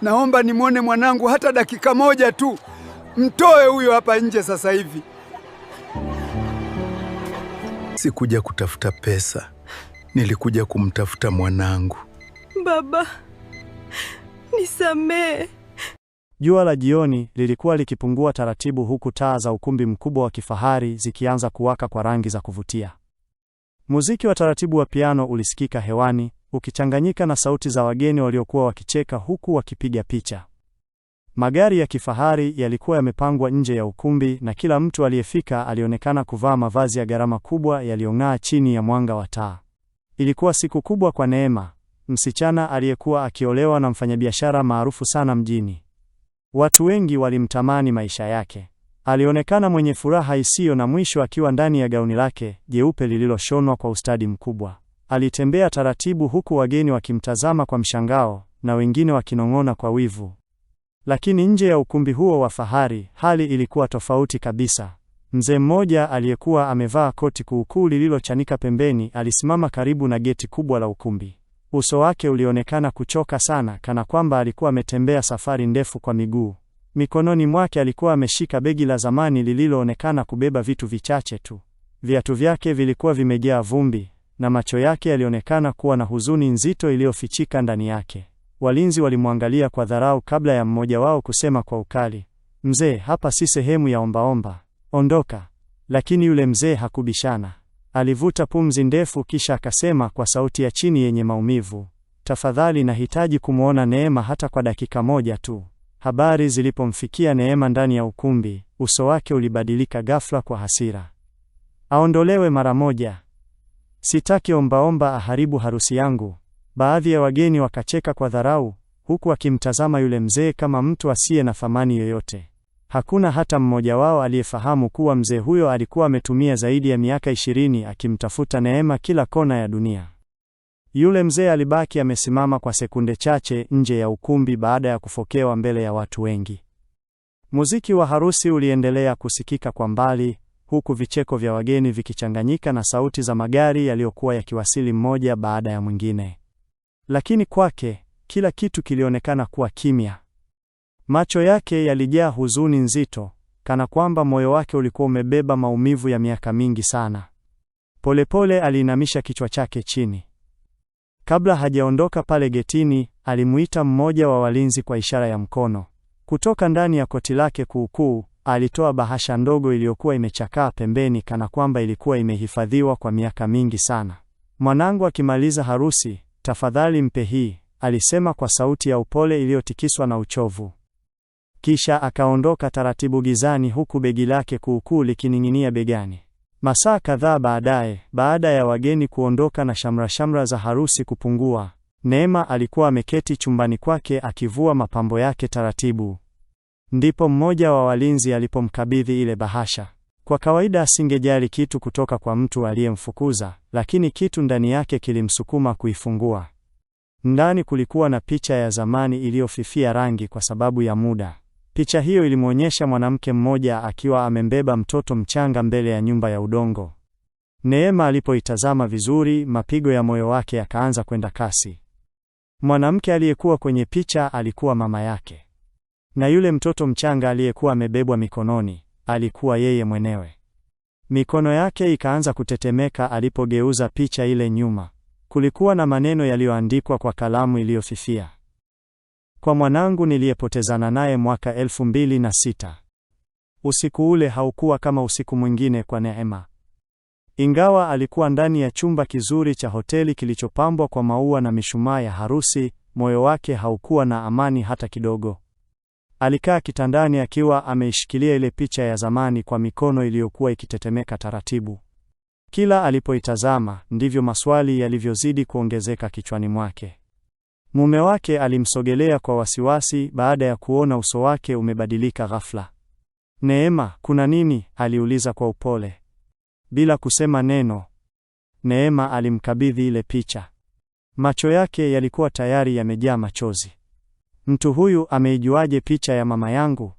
Naomba nimwone mwanangu hata dakika moja tu. Mtoe huyo hapa nje sasa hivi. Sikuja kutafuta pesa. Nilikuja kumtafuta mwanangu. Baba, nisamehe. Jua la jioni lilikuwa likipungua taratibu, huku taa za ukumbi mkubwa wa kifahari zikianza kuwaka kwa rangi za kuvutia. Muziki wa taratibu wa piano ulisikika hewani, ukichanganyika na sauti za wageni waliokuwa wakicheka huku wakipiga picha. Magari ya kifahari yalikuwa yamepangwa nje ya ukumbi na kila mtu aliyefika alionekana kuvaa mavazi ya gharama kubwa yaliyong'aa chini ya mwanga wa taa. Ilikuwa siku kubwa kwa Neema, msichana aliyekuwa akiolewa na mfanyabiashara maarufu sana mjini. Watu wengi walimtamani maisha yake. Alionekana mwenye furaha isiyo na mwisho akiwa ndani ya gauni lake jeupe lililoshonwa kwa ustadi mkubwa. Alitembea taratibu huku wageni wakimtazama kwa mshangao na wengine wakinong'ona kwa wivu. Lakini nje ya ukumbi huo wa fahari, hali ilikuwa tofauti kabisa. Mzee mmoja aliyekuwa amevaa koti kuukuu lililochanika pembeni alisimama karibu na geti kubwa la ukumbi. Uso wake ulionekana kuchoka sana, kana kwamba alikuwa ametembea safari ndefu kwa miguu. Mikononi mwake alikuwa ameshika begi la zamani lililoonekana kubeba vitu vichache tu. Viatu vyake vilikuwa vimejaa vumbi na macho yake yalionekana kuwa na huzuni nzito iliyofichika ndani yake. Walinzi walimwangalia kwa dharau kabla ya mmoja wao kusema kwa ukali, "Mzee, hapa si sehemu ya ombaomba. Ondoka." Lakini yule mzee hakubishana. Alivuta pumzi ndefu kisha akasema kwa sauti ya chini yenye maumivu, "Tafadhali, nahitaji kumwona Neema hata kwa dakika moja tu." Habari zilipomfikia Neema ndani ya ukumbi, uso wake ulibadilika ghafla kwa hasira. "Aondolewe mara moja. Sitaki ombaomba aharibu harusi yangu." Baadhi ya wageni wakacheka kwa dharau, huku akimtazama yule mzee kama mtu asiye na thamani yoyote. Hakuna hata mmoja wao aliyefahamu kuwa mzee huyo alikuwa ametumia zaidi ya miaka 20 akimtafuta Neema kila kona ya dunia. Yule mzee alibaki amesimama kwa sekunde chache nje ya ukumbi baada ya kufokewa mbele ya watu wengi. Muziki wa harusi uliendelea kusikika kwa mbali, huku vicheko vya wageni vikichanganyika na sauti za magari yaliyokuwa yakiwasili mmoja baada ya mwingine. Lakini kwake, kila kitu kilionekana kuwa kimya. Macho yake yalijaa huzuni nzito, kana kwamba moyo wake ulikuwa umebeba maumivu ya miaka mingi sana. Polepole aliinamisha kichwa chake chini. Kabla hajaondoka pale getini, alimuita mmoja wa walinzi kwa ishara ya mkono. Kutoka ndani ya koti lake kuukuu, alitoa bahasha ndogo iliyokuwa imechakaa pembeni, kana kwamba ilikuwa imehifadhiwa kwa miaka mingi sana. "Mwanangu akimaliza harusi, tafadhali mpe hii," alisema kwa sauti ya upole iliyotikiswa na uchovu. Kisha akaondoka taratibu gizani, huku begi lake kuukuu likining'inia begani. Masaa kadhaa baadaye, baada ya wageni kuondoka na shamra za harusi kupungua, Neema alikuwa ameketi chumbani kwake akivua mapambo yake taratibu. Ndipo mmoja wa walinzi alipomkabidhi ile bahasha. Kwa kawaida asingejali kitu kutoka kwa mtu aliyemfukuza, lakini kitu ndani yake kilimsukuma kuifungua. Ndani kulikuwa na picha ya zamani iliyofifia rangi kwa sababu ya muda. Picha hiyo ilimwonyesha mwanamke mmoja akiwa amembeba mtoto mchanga mbele ya nyumba ya udongo. Neema alipoitazama vizuri, mapigo ya moyo wake yakaanza kwenda kasi. Mwanamke aliyekuwa kwenye picha alikuwa mama yake. Na yule mtoto mchanga aliyekuwa amebebwa mikononi, alikuwa yeye mwenyewe. Mikono yake ikaanza kutetemeka alipogeuza picha ile nyuma. Kulikuwa na maneno yaliyoandikwa kwa kalamu iliyofifia. "Kwa mwanangu niliyepotezana naye mwaka 2006. Usiku ule haukuwa kama usiku mwingine kwa Neema. Ingawa alikuwa ndani ya chumba kizuri cha hoteli kilichopambwa kwa maua na mishumaa ya harusi, moyo wake haukuwa na amani hata kidogo. Alikaa kitandani akiwa ameishikilia ile picha ya zamani kwa mikono iliyokuwa ikitetemeka taratibu. Kila alipoitazama, ndivyo maswali yalivyozidi kuongezeka kichwani mwake. Mume wake alimsogelea kwa wasiwasi baada ya kuona uso wake umebadilika ghafla. "Neema, kuna nini?" aliuliza kwa upole. Bila kusema neno, Neema alimkabidhi ile picha. Macho yake yalikuwa tayari yamejaa machozi. "Mtu huyu ameijuaje picha ya mama yangu?"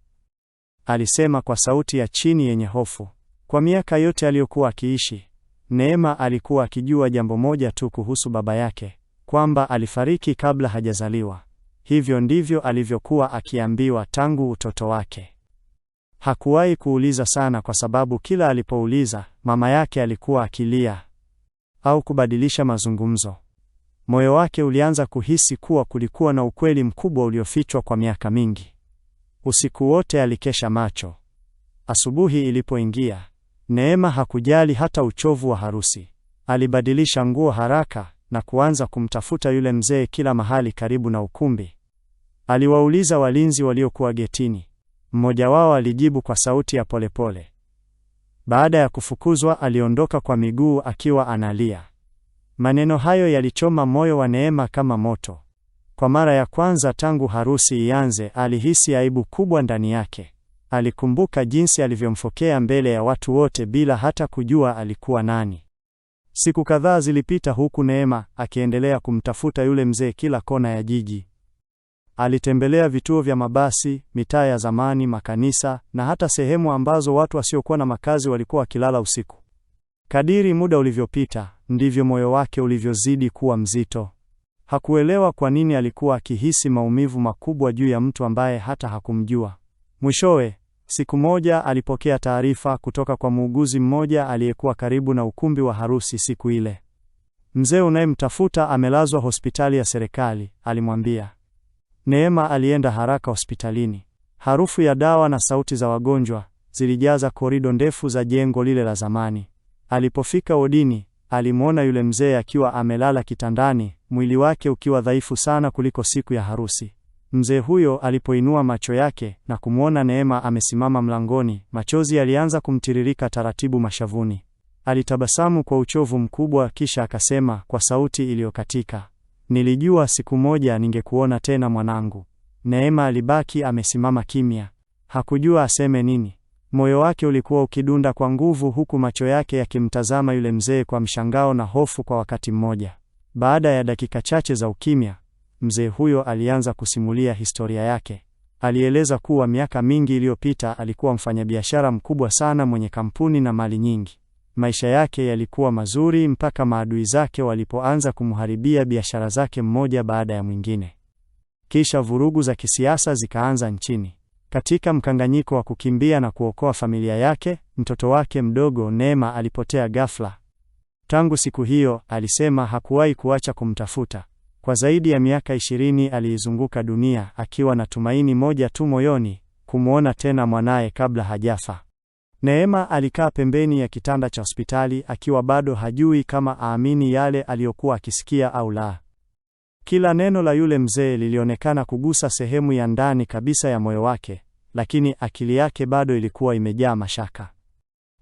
alisema kwa sauti ya chini yenye hofu. Kwa miaka yote aliyokuwa akiishi, Neema alikuwa akijua jambo moja tu kuhusu baba yake, kwamba alifariki kabla hajazaliwa. Hivyo ndivyo alivyokuwa akiambiwa tangu utoto wake. Hakuwahi kuuliza sana kwa sababu kila alipouliza, mama yake alikuwa akilia au kubadilisha mazungumzo. Moyo wake ulianza kuhisi kuwa kulikuwa na ukweli mkubwa uliofichwa kwa miaka mingi. Usiku wote alikesha macho. Asubuhi ilipoingia, Neema hakujali hata uchovu wa harusi. Alibadilisha nguo haraka na kuanza kumtafuta yule mzee kila mahali karibu na ukumbi. Aliwauliza walinzi waliokuwa getini. Mmoja wao alijibu kwa sauti ya polepole. Baada ya kufukuzwa, aliondoka kwa miguu akiwa analia. Maneno hayo yalichoma moyo wa Neema kama moto. Kwa mara ya kwanza tangu harusi ianze, alihisi aibu kubwa ndani yake. Alikumbuka jinsi alivyomfokea mbele ya watu wote bila hata kujua alikuwa nani. Siku kadhaa zilipita huku Neema akiendelea kumtafuta yule mzee kila kona ya jiji. Alitembelea vituo vya mabasi, mitaa ya zamani, makanisa na hata sehemu ambazo watu wasiokuwa na makazi walikuwa wakilala usiku. Kadiri muda ulivyopita, ndivyo moyo wake ulivyozidi kuwa mzito. Hakuelewa kwa nini alikuwa akihisi maumivu makubwa juu ya mtu ambaye hata hakumjua. Mwishowe, siku moja alipokea taarifa kutoka kwa muuguzi mmoja aliyekuwa karibu na ukumbi wa harusi siku ile. Mzee unayemtafuta amelazwa hospitali ya serikali, alimwambia. Neema alienda haraka hospitalini. Harufu ya dawa na sauti za wagonjwa zilijaza korido ndefu za jengo lile la zamani. Alipofika wodini, alimwona yule mzee akiwa amelala kitandani, mwili wake ukiwa dhaifu sana kuliko siku ya harusi. Mzee huyo alipoinua macho yake na kumwona Neema amesimama mlangoni, machozi yalianza kumtiririka taratibu mashavuni. Alitabasamu kwa uchovu mkubwa kisha akasema kwa sauti iliyokatika, "Nilijua siku moja ningekuona tena mwanangu." Neema alibaki amesimama kimya. Hakujua aseme nini. Moyo wake ulikuwa ukidunda kwa nguvu huku macho yake yakimtazama yule mzee kwa mshangao na hofu kwa wakati mmoja. Baada ya dakika chache za ukimya, mzee huyo alianza kusimulia historia yake. Alieleza kuwa miaka mingi iliyopita alikuwa mfanyabiashara mkubwa sana mwenye kampuni na mali nyingi. Maisha yake yalikuwa mazuri mpaka maadui zake walipoanza kumharibia biashara zake mmoja baada ya mwingine. Kisha vurugu za kisiasa zikaanza nchini. Katika mkanganyiko wa kukimbia na kuokoa familia yake, mtoto wake mdogo Neema alipotea ghafla. Tangu siku hiyo, alisema hakuwahi kuacha kumtafuta. Kwa zaidi ya miaka 20 aliizunguka dunia akiwa na tumaini moja tu moyoni, kumwona tena mwanaye kabla hajafa. Neema alikaa pembeni ya kitanda cha hospitali akiwa bado hajui kama aamini yale aliyokuwa akisikia au la. Kila neno la yule mzee lilionekana kugusa sehemu ya ndani kabisa ya moyo wake, lakini akili yake bado ilikuwa imejaa mashaka.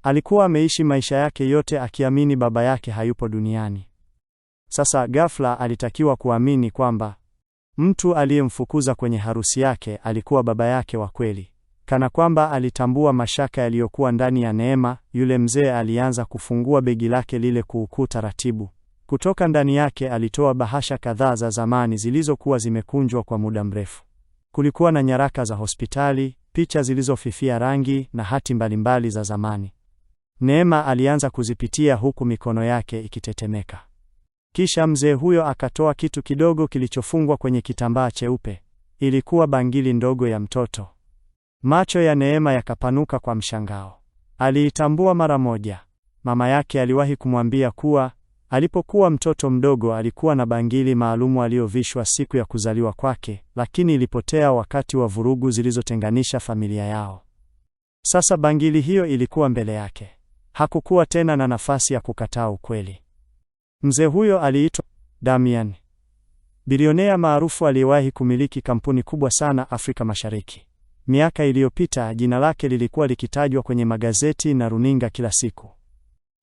Alikuwa ameishi maisha yake yote akiamini baba yake hayupo duniani. Sasa ghafla alitakiwa kuamini kwamba mtu aliyemfukuza kwenye harusi yake alikuwa baba yake wa kweli. Kana kwamba alitambua mashaka yaliyokuwa ndani ya Neema, yule mzee alianza kufungua begi lake lile kuukuu taratibu. Kutoka ndani yake alitoa bahasha kadhaa za zamani zilizokuwa zimekunjwa kwa muda mrefu. Kulikuwa na nyaraka za hospitali, picha zilizofifia rangi na hati mbalimbali za zamani. Neema alianza kuzipitia huku mikono yake ikitetemeka. Kisha mzee huyo akatoa kitu kidogo kilichofungwa kwenye kitambaa cheupe. Ilikuwa bangili ndogo ya mtoto. Macho ya Neema yakapanuka kwa mshangao. Aliitambua mara moja. Mama yake aliwahi kumwambia kuwa alipokuwa mtoto mdogo alikuwa na bangili maalumu aliyovishwa siku ya kuzaliwa kwake, lakini ilipotea wakati wa vurugu zilizotenganisha familia yao. Sasa bangili hiyo ilikuwa mbele yake. Hakukuwa tena na nafasi ya kukataa ukweli. Mzee huyo aliitwa Damian, bilionea maarufu aliyewahi kumiliki kampuni kubwa sana Afrika Mashariki. Miaka iliyopita jina lake lilikuwa likitajwa kwenye magazeti na runinga kila siku.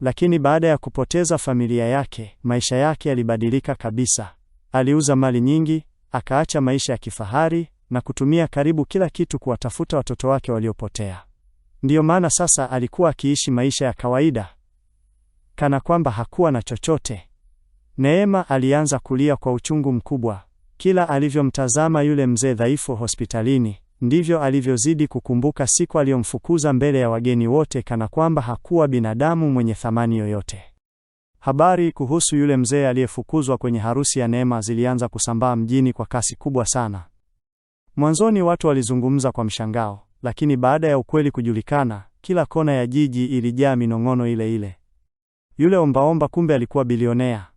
Lakini baada ya kupoteza familia yake, maisha yake yalibadilika kabisa. Aliuza mali nyingi, akaacha maisha ya kifahari na kutumia karibu kila kitu kuwatafuta watoto wake waliopotea. Ndiyo maana sasa alikuwa akiishi maisha ya kawaida, kana kwamba hakuwa na chochote. Neema alianza kulia kwa uchungu mkubwa. Kila alivyomtazama yule mzee dhaifu hospitalini, ndivyo alivyozidi kukumbuka siku aliyomfukuza mbele ya wageni wote, kana kwamba hakuwa binadamu mwenye thamani yoyote. Habari kuhusu yule mzee aliyefukuzwa kwenye harusi ya Neema zilianza kusambaa mjini kwa kasi kubwa sana. Mwanzoni watu walizungumza kwa mshangao, lakini baada ya ukweli kujulikana, kila kona ya jiji ilijaa minong'ono ile ile. Yule ombaomba kumbe alikuwa bilionea.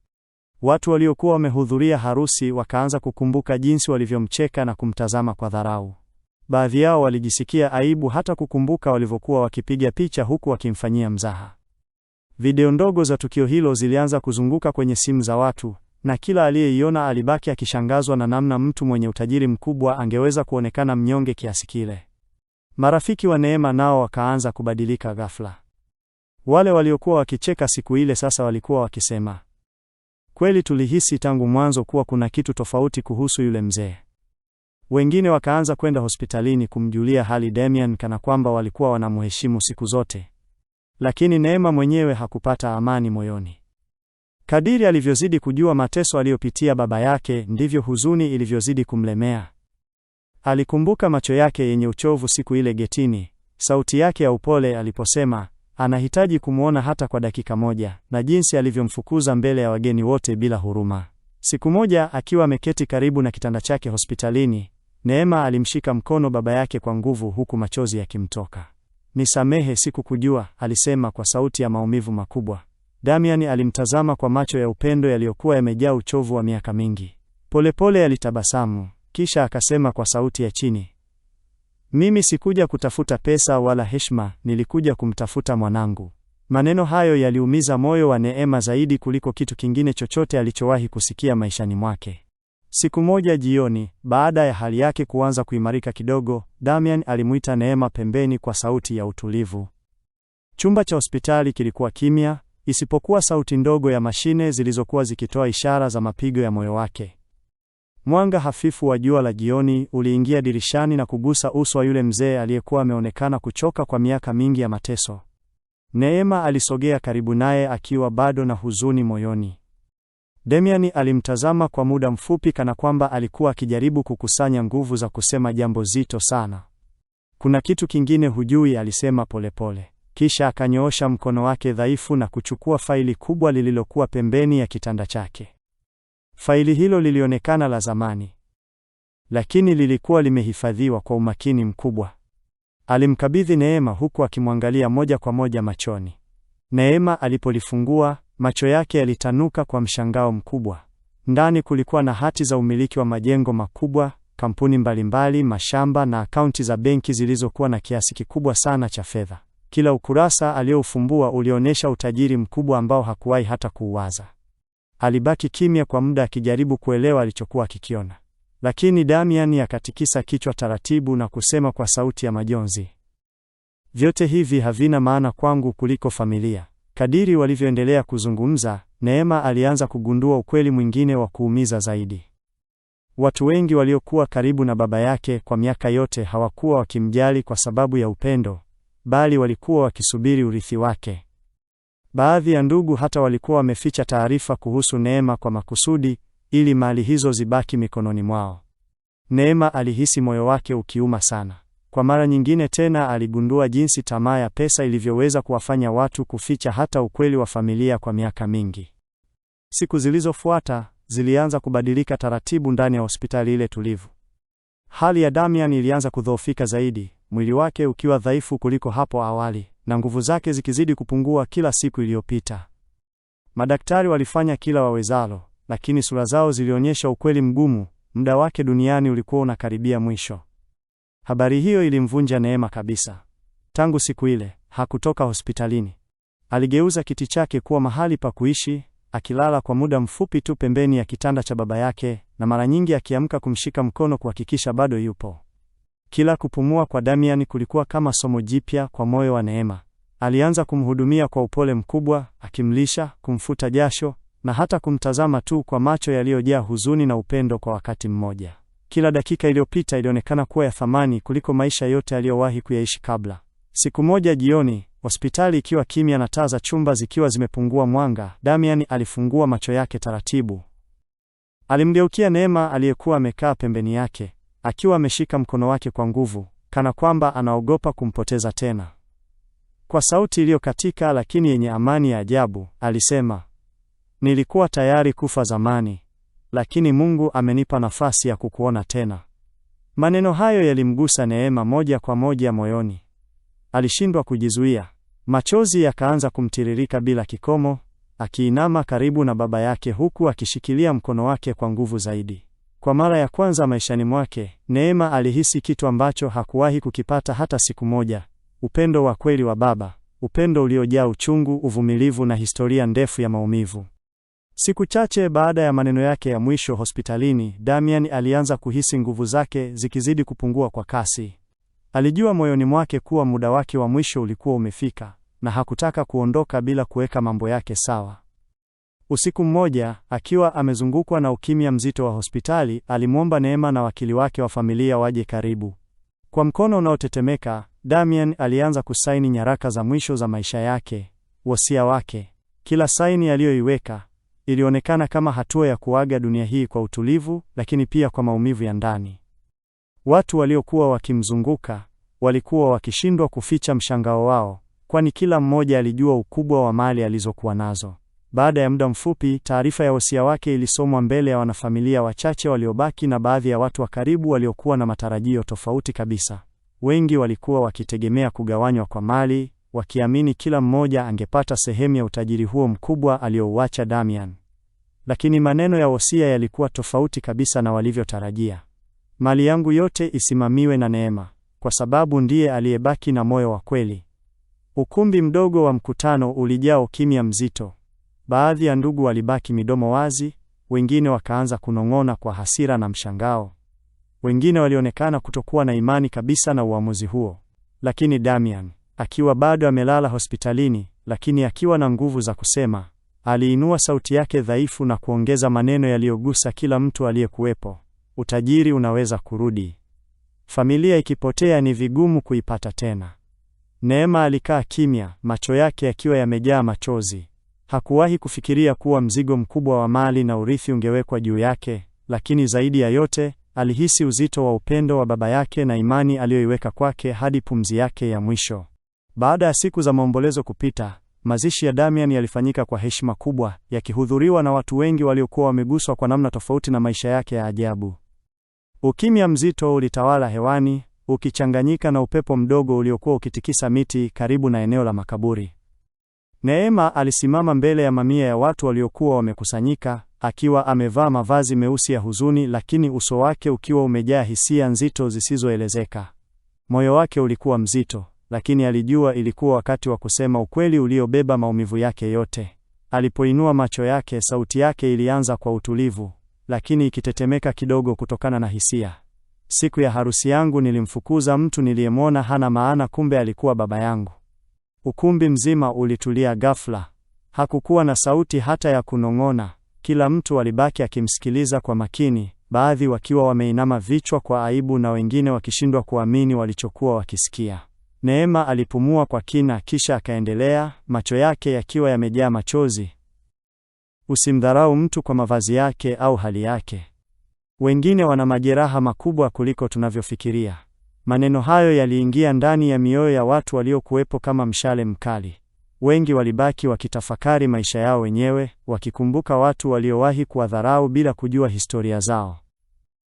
Watu waliokuwa wamehudhuria harusi wakaanza kukumbuka jinsi walivyomcheka na kumtazama kwa dharau. Baadhi yao walijisikia aibu hata kukumbuka walivyokuwa wakipiga picha huku wakimfanyia mzaha. Video ndogo za tukio hilo zilianza kuzunguka kwenye simu za watu, na kila aliyeiona alibaki akishangazwa na namna mtu mwenye utajiri mkubwa angeweza kuonekana mnyonge kiasi kile. Marafiki wa Neema nao wakaanza kubadilika ghafla. Wale waliokuwa wakicheka siku ile sasa walikuwa wakisema, kweli tulihisi tangu mwanzo kuwa kuna kitu tofauti kuhusu yule mzee. Wengine wakaanza kwenda hospitalini kumjulia hali Damian kana kwamba walikuwa wanamheshimu siku zote. Lakini Neema mwenyewe hakupata amani moyoni. Kadiri alivyozidi kujua mateso aliyopitia baba yake, ndivyo huzuni ilivyozidi kumlemea. Alikumbuka macho yake yenye uchovu siku ile getini, sauti yake ya upole aliposema anahitaji kumwona hata kwa dakika moja, na jinsi alivyomfukuza mbele ya wageni wote bila huruma. Siku moja akiwa ameketi karibu na kitanda chake hospitalini, Neema alimshika mkono baba yake kwa nguvu huku machozi yakimtoka. Nisamehe, sikukujua, alisema kwa sauti ya maumivu makubwa. Damian alimtazama kwa macho ya upendo yaliyokuwa yamejaa uchovu wa miaka mingi. Polepole alitabasamu, kisha akasema kwa sauti ya chini, mimi sikuja kutafuta pesa wala heshima, nilikuja kumtafuta mwanangu. Maneno hayo yaliumiza moyo wa Neema zaidi kuliko kitu kingine chochote alichowahi kusikia maishani mwake. Siku moja jioni, baada ya hali yake kuanza kuimarika kidogo, Damian alimuita Neema pembeni kwa sauti ya utulivu. Chumba cha hospitali kilikuwa kimya, isipokuwa sauti ndogo ya mashine zilizokuwa zikitoa ishara za mapigo ya moyo wake. Mwanga hafifu wa jua la jioni uliingia dirishani na kugusa uso wa yule mzee aliyekuwa ameonekana kuchoka kwa miaka mingi ya mateso. Neema alisogea karibu naye akiwa bado na huzuni moyoni. Damian alimtazama kwa muda mfupi kana kwamba alikuwa akijaribu kukusanya nguvu za kusema jambo zito sana. Kuna kitu kingine hujui, alisema polepole. Kisha akanyoosha mkono wake dhaifu na kuchukua faili kubwa lililokuwa pembeni ya kitanda chake. Faili hilo lilionekana la zamani, lakini lilikuwa limehifadhiwa kwa umakini mkubwa. Alimkabidhi Neema huku akimwangalia moja kwa moja machoni. Neema alipolifungua, macho yake yalitanuka kwa mshangao mkubwa. Ndani kulikuwa na hati za umiliki wa majengo makubwa, kampuni mbalimbali, mashamba na akaunti za benki zilizokuwa na kiasi kikubwa sana cha fedha. Kila ukurasa aliyoufumbua ulionyesha utajiri mkubwa ambao hakuwahi hata kuuwaza. Alibaki kimya kwa muda akijaribu kuelewa alichokuwa akikiona. Lakini Damian akatikisa kichwa taratibu na kusema kwa sauti ya majonzi, vyote hivi havina maana kwangu kuliko familia. Kadiri walivyoendelea kuzungumza, Neema alianza kugundua ukweli mwingine wa kuumiza zaidi. Watu wengi waliokuwa karibu na baba yake kwa miaka yote hawakuwa wakimjali kwa sababu ya upendo, bali walikuwa wakisubiri urithi wake. Baadhi ya ndugu hata walikuwa wameficha taarifa kuhusu Neema kwa makusudi, ili mali hizo zibaki mikononi mwao. Neema alihisi moyo wake ukiuma sana. Kwa mara nyingine tena aligundua jinsi tamaa ya pesa ilivyoweza kuwafanya watu kuficha hata ukweli wa familia kwa miaka mingi. Siku zilizofuata zilianza kubadilika taratibu ndani ya hospitali ile tulivu. Hali ya Damian ilianza kudhoofika zaidi, mwili wake ukiwa dhaifu kuliko hapo awali, na nguvu zake zikizidi kupungua kila siku iliyopita. Madaktari walifanya kila wawezalo, lakini sura zao zilionyesha ukweli mgumu: muda wake duniani ulikuwa unakaribia mwisho. Habari hiyo ilimvunja Neema kabisa. Tangu siku ile, hakutoka hospitalini. Aligeuza kiti chake kuwa mahali pa kuishi, akilala kwa muda mfupi tu pembeni ya kitanda cha baba yake, na mara nyingi akiamka kumshika mkono kuhakikisha bado yupo. Kila kupumua kwa Damian kulikuwa kama somo jipya kwa moyo wa Neema. Alianza kumhudumia kwa upole mkubwa, akimlisha, kumfuta jasho, na hata kumtazama tu kwa macho yaliyojaa huzuni na upendo kwa wakati mmoja. Kila dakika iliyopita ilionekana kuwa ya thamani kuliko maisha yote aliyowahi kuyaishi kabla. Siku moja jioni, hospitali ikiwa kimya na taa za chumba zikiwa zimepungua mwanga, Damian alifungua macho yake taratibu. Alimgeukia Neema aliyekuwa amekaa pembeni yake, akiwa ameshika mkono wake kwa nguvu, kana kwamba anaogopa kumpoteza tena. Kwa sauti iliyokatika lakini yenye amani ya ajabu, alisema, nilikuwa tayari kufa zamani, lakini Mungu amenipa nafasi ya kukuona tena. Maneno hayo yalimgusa Neema moja kwa moja moyoni. Alishindwa kujizuia. Machozi yakaanza kumtiririka bila kikomo, akiinama karibu na baba yake huku akishikilia mkono wake kwa nguvu zaidi. Kwa mara ya kwanza maishani mwake, Neema alihisi kitu ambacho hakuwahi kukipata hata siku moja. Upendo wa kweli wa baba, upendo uliojaa uchungu, uvumilivu na historia ndefu ya maumivu. Siku chache baada ya maneno yake ya mwisho hospitalini, Damian alianza kuhisi nguvu zake zikizidi kupungua kwa kasi. Alijua moyoni mwake kuwa muda wake wa mwisho ulikuwa umefika, na hakutaka kuondoka bila kuweka mambo yake sawa. Usiku mmoja, akiwa amezungukwa na ukimya mzito wa hospitali, alimwomba Neema na wakili wake wa familia waje karibu. Kwa mkono unaotetemeka, Damian alianza kusaini nyaraka za mwisho za maisha yake, wosia wake. Kila saini aliyoiweka ilionekana kama hatua ya kuaga dunia hii kwa utulivu, lakini pia kwa maumivu ya ndani. Watu waliokuwa wakimzunguka walikuwa wakishindwa kuficha mshangao wao, kwani kila mmoja alijua ukubwa wa mali alizokuwa nazo. Baada ya muda mfupi, taarifa ya wosia wake ilisomwa mbele ya wanafamilia wachache waliobaki na baadhi ya watu wa karibu waliokuwa na matarajio tofauti kabisa. Wengi walikuwa wakitegemea kugawanywa kwa mali, wakiamini kila mmoja angepata sehemu ya utajiri huo mkubwa aliouacha Damian. Lakini maneno ya wosia yalikuwa tofauti kabisa na walivyotarajia. Mali yangu yote isimamiwe na Neema, kwa sababu ndiye aliyebaki na moyo wa kweli. Ukumbi mdogo wa mkutano ulijaa ukimya mzito. Baadhi ya ndugu walibaki midomo wazi, wengine wakaanza kunong'ona kwa hasira na mshangao. Wengine walionekana kutokuwa na imani kabisa na uamuzi huo. Lakini Damian, akiwa bado amelala hospitalini, lakini akiwa na nguvu za kusema, aliinua sauti yake dhaifu na kuongeza maneno yaliyogusa kila mtu aliyekuwepo. Utajiri unaweza kurudi. Familia ikipotea ni vigumu kuipata tena. Neema alikaa kimya, macho yake yakiwa yamejaa machozi. Hakuwahi kufikiria kuwa mzigo mkubwa wa mali na urithi ungewekwa juu yake, lakini zaidi ya yote, alihisi uzito wa upendo wa baba yake na imani aliyoiweka kwake hadi pumzi yake ya mwisho. Baada ya siku za maombolezo kupita, mazishi ya Damian yalifanyika kwa heshima kubwa, yakihudhuriwa na watu wengi waliokuwa wameguswa kwa namna tofauti na maisha yake ya ajabu. Ukimya mzito ulitawala hewani, ukichanganyika na upepo mdogo uliokuwa ukitikisa miti karibu na eneo la makaburi. Neema alisimama mbele ya mamia ya watu waliokuwa wamekusanyika, akiwa amevaa mavazi meusi ya huzuni, lakini uso wake ukiwa umejaa hisia nzito zisizoelezeka. Moyo wake ulikuwa mzito, lakini alijua ilikuwa wakati wa kusema ukweli uliobeba maumivu yake yote. Alipoinua macho yake, sauti yake ilianza kwa utulivu, lakini ikitetemeka kidogo kutokana na hisia. Siku ya harusi yangu nilimfukuza mtu niliyemwona hana maana, kumbe alikuwa baba yangu. Ukumbi mzima ulitulia ghafla. Hakukuwa na sauti hata ya kunong'ona. Kila mtu alibaki akimsikiliza kwa makini, baadhi wakiwa wameinama vichwa kwa aibu na wengine wakishindwa kuamini walichokuwa wakisikia. Neema alipumua kwa kina, kisha akaendelea, macho yake yakiwa yamejaa machozi. Usimdharau mtu kwa mavazi yake au hali yake. Wengine wana majeraha makubwa kuliko tunavyofikiria. Maneno hayo yaliingia ndani ya mioyo ya watu waliokuwepo kama mshale mkali. Wengi walibaki wakitafakari maisha yao wenyewe, wakikumbuka watu waliowahi kuwadharau bila kujua historia zao.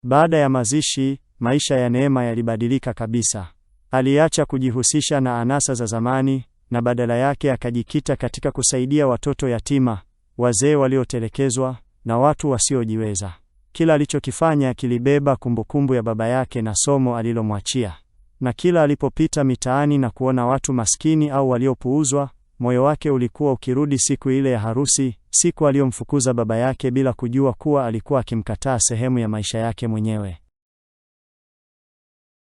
Baada ya mazishi, maisha ya Neema yalibadilika kabisa. Aliacha kujihusisha na anasa za zamani, na badala yake akajikita katika kusaidia watoto yatima, wazee waliotelekezwa, na watu wasiojiweza. Kila alichokifanya kilibeba kumbukumbu ya baba yake na somo alilomwachia. Na kila alipopita mitaani na kuona watu maskini au waliopuuzwa, moyo wake ulikuwa ukirudi siku ile ya harusi, siku aliyomfukuza baba yake bila kujua kuwa alikuwa akimkataa sehemu ya maisha yake mwenyewe.